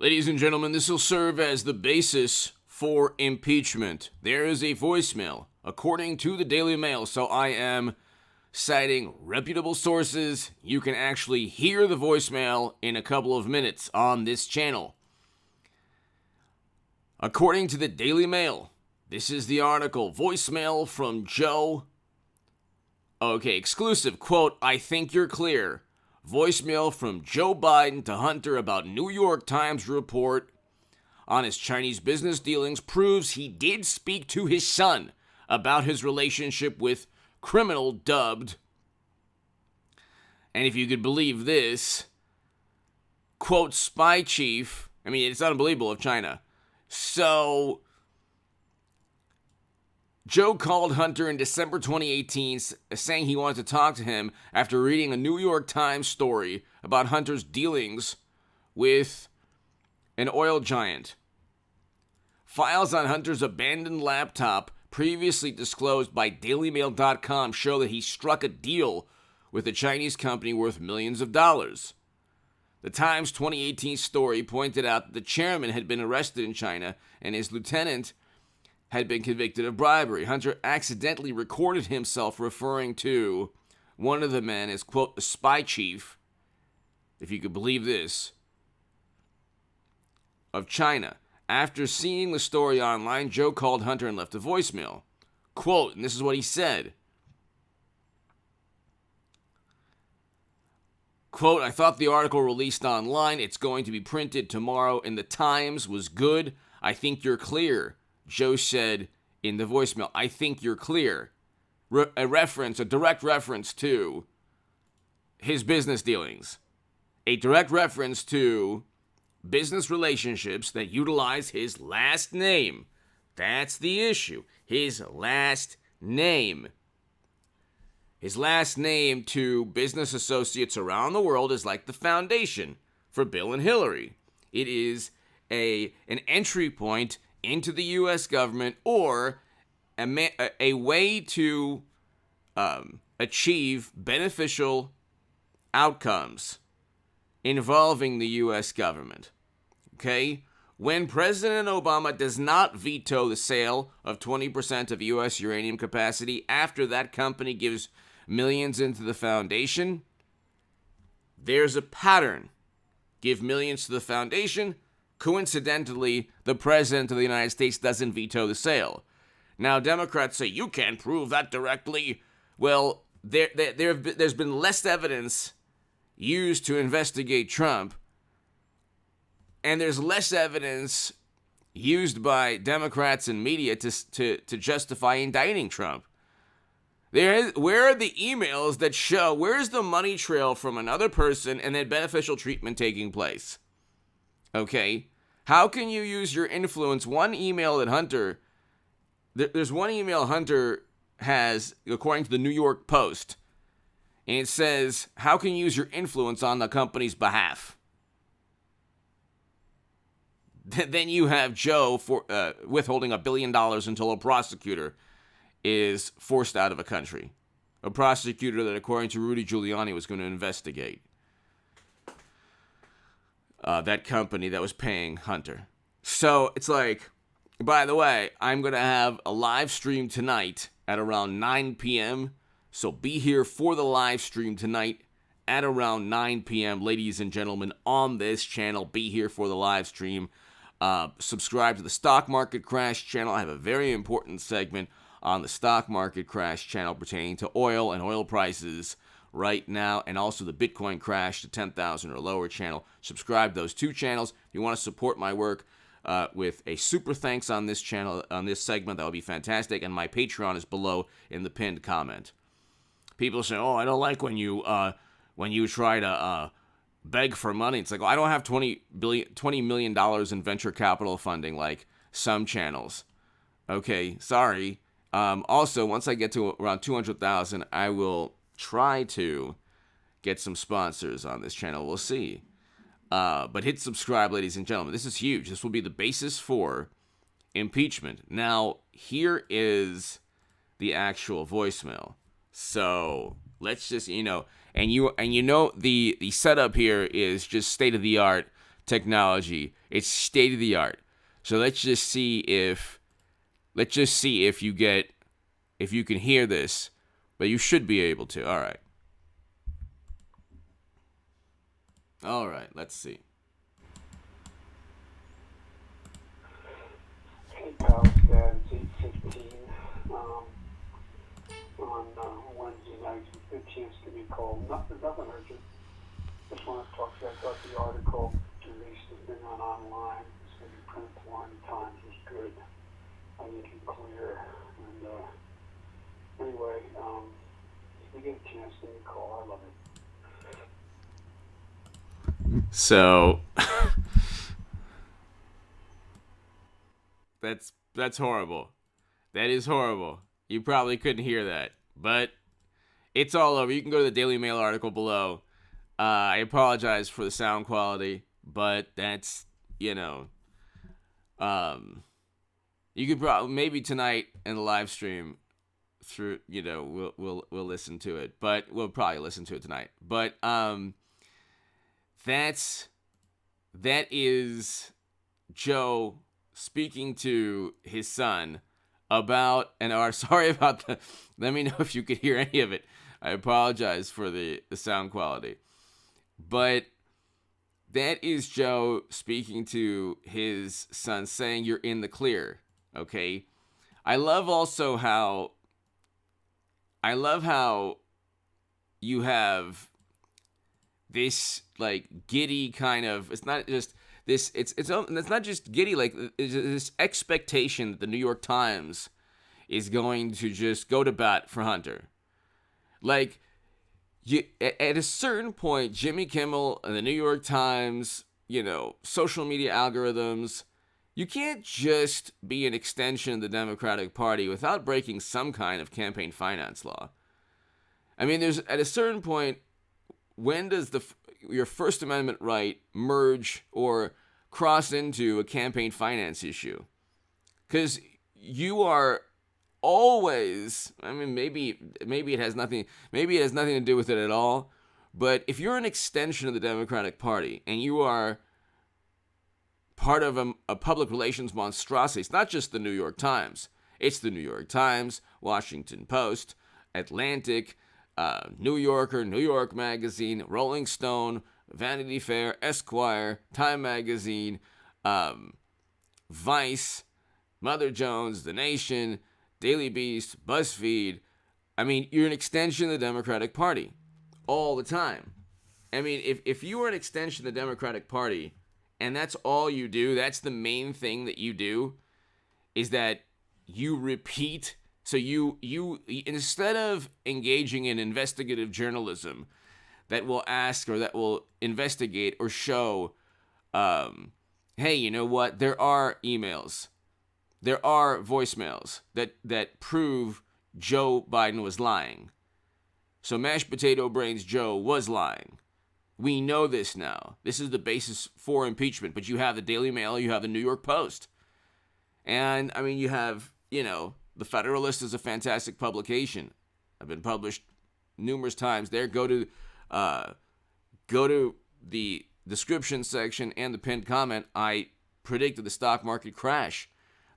Ladies and gentlemen, this will serve as the basis for impeachment. There is a voicemail, according to the Daily Mail, so I am citing reputable sources. You can actually hear the voicemail in a couple of minutes on this channel. According to the Daily Mail, this is the article, voicemail from Joe. Okay, exclusive, quote, "I think you're clear. Voicemail from Joe Biden to Hunter about New York Times report on his Chinese business dealings proves he did speak to his son about his relationship with criminal dubbed," and if you could believe this, quote, "spy chief." I mean, it's unbelievable of China. So, Joe called Hunter in December 2018 saying he wanted to talk to him after reading a New York Times story about Hunter's dealings with an oil giant. Files on Hunter's abandoned laptop previously disclosed by DailyMail.com show that he struck a deal with a Chinese company worth millions of dollars. The Times 2018 story pointed out that the chairman had been arrested in China and his lieutenant had been convicted of bribery. Hunter accidentally recorded himself referring to one of the men as, quote, "the spy chief," if you could believe this, of China. After seeing the story online, Joe called Hunter and left a voicemail. Quote, and this is what he said. Quote, "I thought the article released online, it's going to be printed tomorrow in the Times, was good. I think you're clear." Joe said in the voicemail, "I think you're clear." A direct reference to his business dealings. A direct reference to business relationships that utilize his last name. That's the issue. His last name. His last name to business associates around the world is like the foundation for Bill and Hillary. It is an entry point into the U.S. government, or a way to achieve beneficial outcomes involving the U.S. government. Okay? When President Obama does not veto the sale of 20% of U.S. uranium capacity after that company gives millions into the foundation, there's a pattern. Give millions to the foundation. Coincidentally, the President of the United States doesn't veto the sale. Now, Democrats say, you can't prove that directly. Well, there's been less evidence used to investigate Trump, and there's less evidence used by Democrats and media to justify indicting Trump. Where are the emails that show, where's the money trail from another person and then beneficial treatment taking place? Okay? How can you use your influence? One email that Hunter, there's one email Hunter has, according to the New York Post, and it says, how can you use your influence on the company's behalf? Then you have Joe for withholding $1 billion until a prosecutor is forced out of a country. A prosecutor that, according to Rudy Giuliani, was going to investigate that company that was paying Hunter. So it's like, by the way, I'm going to have a live stream tonight at around 9 p.m. So be here for the live stream tonight at around 9 p.m. Ladies and gentlemen, on this channel, be here for the live stream. Subscribe to the Stock Market Crash channel. I have a very important segment on the Stock Market Crash channel pertaining to oil and oil prices right now, and also the Bitcoin Crash to 10,000 or lower channel. Subscribe to those two channels. If you want to support my work with a super thanks on this channel, on this segment, that would be fantastic, and my Patreon is below in the pinned comment. People say, oh, I don't like when you try to beg for money. It's like, well, I don't have $20 million in venture capital funding like some channels. Okay, sorry. Also, once I get to around 200,000, I will try to get some sponsors on this channel. We'll see. But hit subscribe, ladies and gentlemen. This is huge. This will be the basis for impeachment. Now, here is the actual voicemail. So let's just, the setup here is just state of the art technology. It's state of the art. So let's just see if you can hear this, but you should be able to. All right, let's see. Hey, pal, Dad, it's 8:15 on Wednesday night. Good chance to be called. Nothing urgent. Just want to talk to you. I thought the article released has been online. It's going to be printed tomorrow in the Times. It was good. I think it's clear. And anyway, if we get a chance, give me a call. I love it. So that's horrible. That is horrible. You probably couldn't hear that, but it's all over. You can go to the Daily Mail article below. I apologize for the sound quality, but that's, you could probably, maybe tonight in the live stream through, we'll listen to it, but we'll probably listen to it tonight. But that is Joe speaking to his son about sorry about let me know if you could hear any of it. I apologize for the sound quality. But that is Joe speaking to his son, saying you're in the clear, okay? I love how you have this, like, giddy kind of, it's not just this, it's not just giddy, like, it's this expectation that the New York Times is going to just go to bat for Hunter. Like, at a certain point, Jimmy Kimmel and the New York Times, social media algorithms, you can't just be an extension of the Democratic Party without breaking some kind of campaign finance law. I mean, at a certain point, when does your First Amendment right merge or cross into a campaign finance issue? Because you are always, I mean, maybe it has nothing to do with it at all, but if you're an extension of the Democratic Party and you are part of a public relations monstrosity, it's not just the New York Times. It's the New York Times, Washington Post, Atlantic, New Yorker, New York Magazine, Rolling Stone, Vanity Fair, Esquire, Time Magazine, Vice, Mother Jones, The Nation, Daily Beast, BuzzFeed. I mean, you're an extension of the Democratic Party all the time. I mean, if you are an extension of the Democratic Party and that's all you do, that's the main thing that you do, is that you repeat. So you instead of engaging in investigative journalism that will ask or that will investigate or show, hey, you know what? There are emails. There are voicemails that prove Joe Biden was lying. So mashed potato brains Joe was lying. We know this now. This is the basis for impeachment. But you have the Daily Mail, you have the New York Post. And, I mean, you have, the Federalist is a fantastic publication. I've been published numerous times there. Go to the description section and the pinned comment. I predicted the stock market crash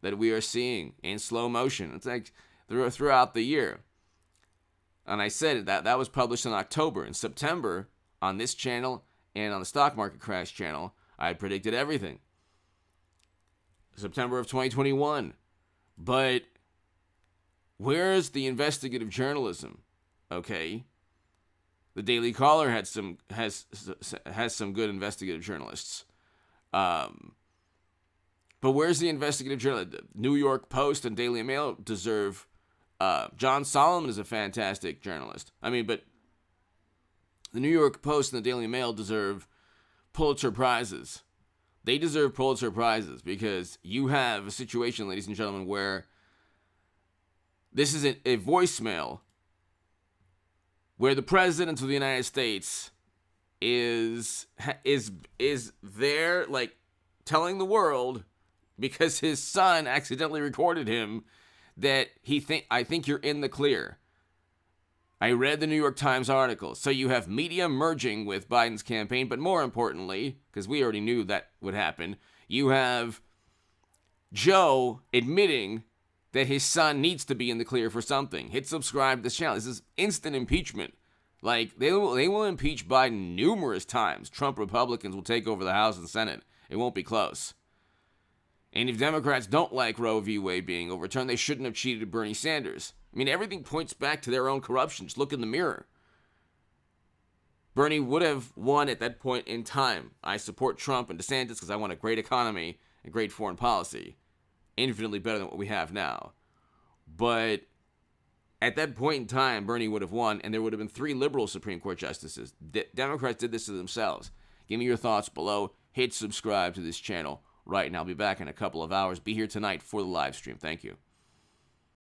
that we are seeing in slow motion. It's like throughout the year. And I said that was published in October. In September, on this channel and on the Stock Market Crash channel, I predicted everything. September of 2021. But where's the investigative journalism? Okay. The Daily Caller has some good investigative journalists. But where's the investigative journalist? New York Post and Daily Mail deserve. John Solomon is a fantastic journalist. I mean, but the New York Post and the Daily Mail deserve Pulitzer Prizes. They deserve Pulitzer Prizes because you have a situation, ladies and gentlemen, where this is a voicemail where the President of the United States is there, like, telling the world, because his son accidentally recorded him, that I think you're in the clear. I read the New York Times article. So you have media merging with Biden's campaign, but more importantly, because we already knew that would happen, you have Joe admitting that his son needs to be in the clear for something. Hit subscribe to this channel. This is instant impeachment. Like, they will impeach Biden numerous times. Trump Republicans will take over the House and Senate. It won't be close. And if Democrats don't like Roe v. Wade being overturned, they shouldn't have cheated Bernie Sanders. I mean, everything points back to their own corruption. Just look in the mirror. Bernie would have won at that point in time. I support Trump and DeSantis because I want a great economy and great foreign policy. Infinitely better than what we have now. But at that point in time, Bernie would have won, and there would have been 3 liberal Supreme Court justices. Democrats did this to themselves. Give me your thoughts below. Hit subscribe to this channel right now. I'll be back in a couple of hours. Be here tonight for the live stream. Thank you.